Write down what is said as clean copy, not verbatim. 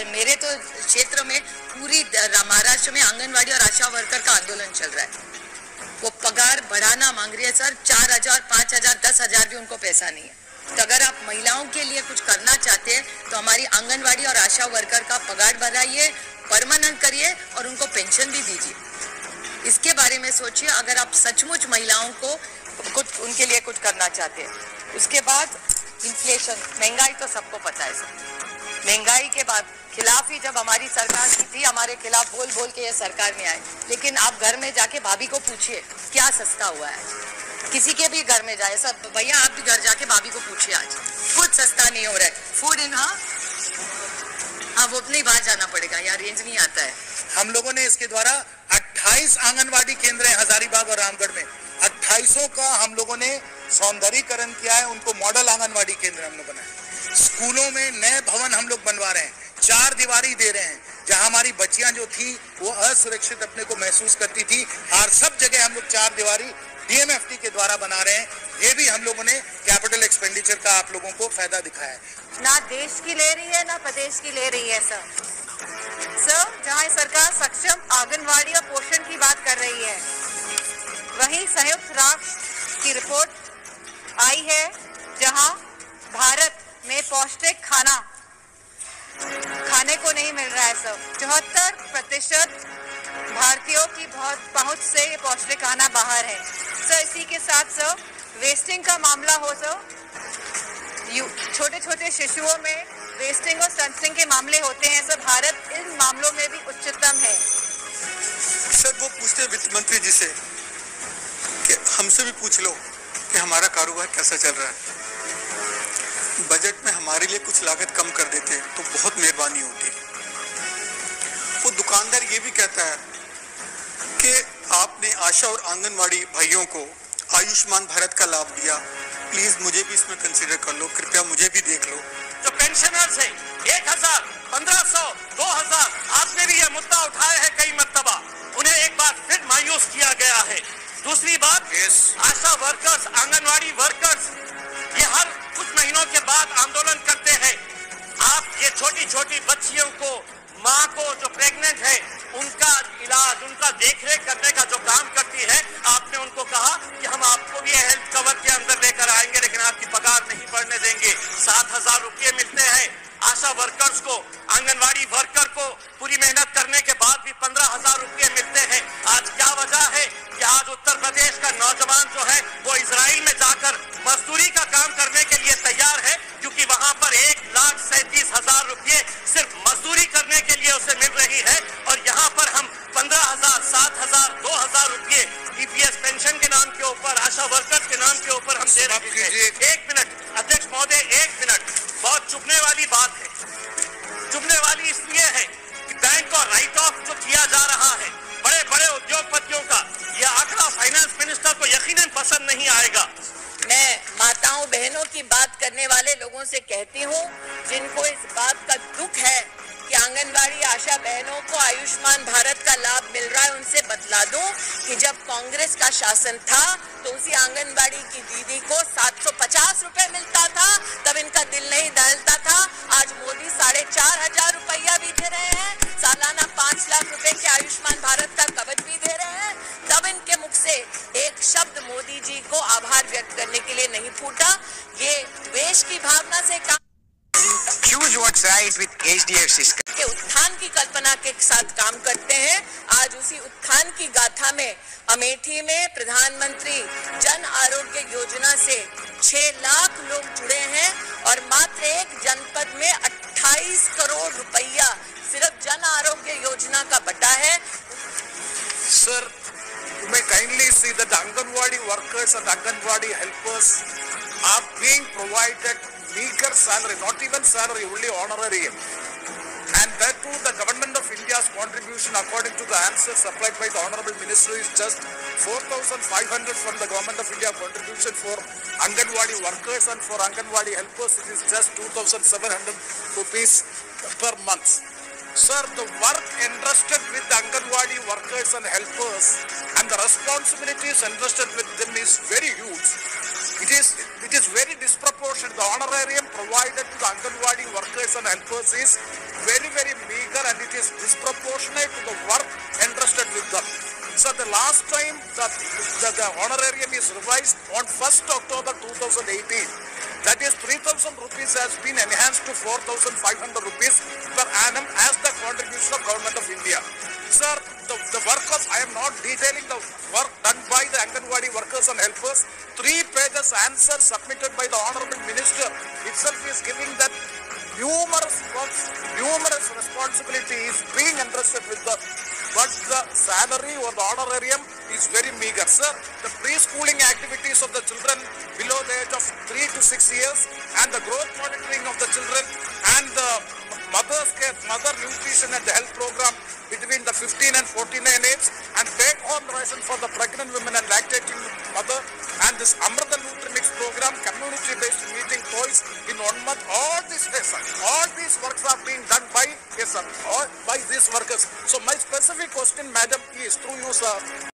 मेरे तो क्षेत्र में पूरी महाराष्ट्र में आंगनवाड़ी और आशा वर्कर का आंदोलन चल रहा है। वो पगार बढ़ाना मांग रही है सर, 4,000, 5,000, 10,000 भी उनको पैसा नहीं है। तो अगर आप महिलाओं के लिए कुछ करना चाहते हैं तो हमारी आंगनवाड़ी और आशा वर्कर का पगार बढ़ाइए, परमानेंट करिए और उनको पेंशन भी दीजिए। इसके बारे में सोचिए अगर आप सचमुच महिलाओं को कुछ उनके लिए कुछ करना चाहते हैं। उसके बाद इन्फ्लेशन, महंगाई तो सबको पता है सर। महंगाई के बाद खिलाफ ही जब हमारी सरकार की थी, हमारे खिलाफ बोल बोल के ये सरकार में आए, लेकिन आप घर में जाके भाभी को पूछिए क्या सस्ता हुआ है। किसी के भी घर में जाए सब, भैया आप भी घर जाके भाभी को पूछिए आज कुछ सस्ता नहीं हो रहा है। फूड इन हाँ वो अपने बाहर जाना पड़ेगा, यार रेंज नहीं आता है। हम लोगों ने इसके द्वारा 28 आंगनवाड़ी केंद्र है हजारीबाग और रामगढ़ में, 28 का हम लोगों ने सौंदर्यीकरण किया है, उनको मॉडल आंगनवाड़ी केंद्र हम लोग बनाए। स्कूलों में नए भवन हम लोग बनवा रहे हैं, 4 दीवारी दे रहे हैं। जहां हमारी बच्चियां जो थी वो असुरक्षित अपने को महसूस करती थी, और सब जगह हम लोग 4 दीवारी DMFT के द्वारा बना रहे हैं। ये भी हम लोगों ने कैपिटल एक्सपेंडिचर का आप लोगों को फायदा दिखाया है। ना देश की ले रही है ना प्रदेश की ले रही है सर, जहाँ सरकार सक्षम आंगनवाड़ी और पोषण की बात कर रही है, वहीं संयुक्त राष्ट्र की रिपोर्ट आई है जहां भारत में पौष्टिक खाना खाने को नहीं मिल रहा है सर। 74% भारतीयों की बहुत पहुंच से ये पौष्टिक खाना बाहर है सर। इसी के साथ सर वेस्टिंग का मामला हो सर, छोटे छोटे शिशुओं में वेस्टिंग और स्टंटिंग के मामले होते हैं सर। भारत इन मामलों में भी उच्चतम है सर। वो पूछते हैं वित्त मंत्री जी से कि हमसे भी पूछ लो कि हमारा कारोबार कैसा चल रहा है, बजट में हमारे लिए कुछ लागत कम कर देते तो बहुत मेहरबानी होती। वो दुकानदार ये भी कहता है कि आपने आशा और आंगनवाड़ी भाइयों को आयुष्मान भारत का लाभ दिया, प्लीज मुझे भी इसमें कंसीडर कर लो, कृपया मुझे भी देख लो। जो पेंशनर्स है 1,000, 1,500, 2,000, आपने भी यह मुद्दा उठाया है कई मर्तबा, उन्हें एक बार फिर मायूस किया गया है। दूसरी बात, आशा वर्कर्स, आंगनवाड़ी वर्कर्स ये हर कुछ महीनों के बाद आंदोलन करते हैं। आप ये छोटी छोटी बच्चियों को, माँ को जो प्रेग्नेंट है, उनका इलाज, उनका देखरेख करने का जो काम करती है, आपने उनको कहा कि हम आपको भी हेल्थ कवर के अंदर लेकर आएंगे, लेकिन आपकी पगार नहीं बढ़ने देंगे। 7,000 रुपये मिलते हैं आशा वर्कर्स को, आंगनवाड़ी वर्कर को पूरी मेहनत करने के बाद भी 15,000 रुपये मिलते हैं। आज क्या वजह है कि आज उत्तर प्रदेश का नौजवान जो है वो इजराइल में जाकर मजदूरी का काम करने के लिए तैयार है, क्योंकि वहां पर 1,37,000 रुपये सिर्फ मजदूरी करने के लिए उसे मिल रही है, और यहाँ पर हम 15,000, 7,000, 2,000 रुपये EPS पेंशन के नाम के ऊपर, आशा वर्कर्स के नाम के ऊपर हम दे रहे हैं। 1 मिनट अध्यक्ष महोदय, 1 मिनट। बहुत चुभने वाली बात है, चुभने वाली इसलिए है कि बैंक और राइट ऑफ जो किया जा रहा है बड़े बड़े उद्योगपतियों का, यह आंकड़ा फाइनेंस मिनिस्टर को यकीनन पसंद नहीं आएगा। मैं माताओं बहनों की बात करने वाले लोगों से कहती हूँ, जिनको इस बात का दुख है कि आंगनवाड़ी आशा बहनों को आयुष्मान भारत का लाभ मिल रहा है, उनसे बतला दूं कि जब कांग्रेस का शासन था तो उसी आंगनवाड़ी की दीदी को 750 रुपए मिलता था, तब इनका दिल नहीं दहलता था। आज मोदी 4,500 रुपया भी दे रहे हैं, सालाना 5 लाख रुपए के आयुष्मान भारत का कवच भी दे रहे हैं, तब इनके मुख से एक शब्द मोदी जी को आभार व्यक्त करने के लिए नहीं फूटा। ये द्वेष की भावना से काम Choose what's right with HDFC के उत्थान की कल्पना के साथ काम करते हैं। आज उसी उत्थान की गाथा में अमेठी में प्रधानमंत्री जन आरोग्य योजना से 6 लाख लोग जुड़े हैं, और मात्र एक जनपद में 28 करोड़ रुपया सिर्फ जन आरोग्य योजना का बटा है। Sir, you may kindly see that the Anganwadi workers and Anganwadi helpers are being provided meager salary, not even salary, only honorarium. And that too, the government of India's contribution, according to the answer supplied by the Honorable Minister, is just 4,500 from the government of India contribution for Anganwadi workers, and for Anganwadi helpers it is just 2,700 rupees per month. Sir, the work entrusted with the Anganwadi workers and helpers and the responsibilities entrusted with them is very huge. It is very disproportionate. The honorarium provided to the Anganwadi workers and helpers is very, very meager and it is disproportionate to the work entrusted with them. So the last time the honorarium is revised on 1st October 2018, that is 3,000 rupees has been enhanced to 4,500 rupees per annum as the contribution of Government of India. Sir, the work of, I am not detailing the work done by the Anganwadi workers and helpers. 3 pages answer submitted by the Honorable Minister itself is giving that numerous works, numerous responsibilities being entrusted with the, but the salary or the honorarium is very meager. Sir, the preschooling activities of the children below the age of 3 to 6 years and the growth monitoring of the children and the mother's care, mother nutrition and the health program between the 15 and 49 age and take home ration for the pregnant women and lactating mother and this Amrita Nutrimix program, community based meeting toys in 1 month. All these, yes, sir, all these works are being done by, yes, sir, all by these workers. So my specific question, madam, is through you, sir.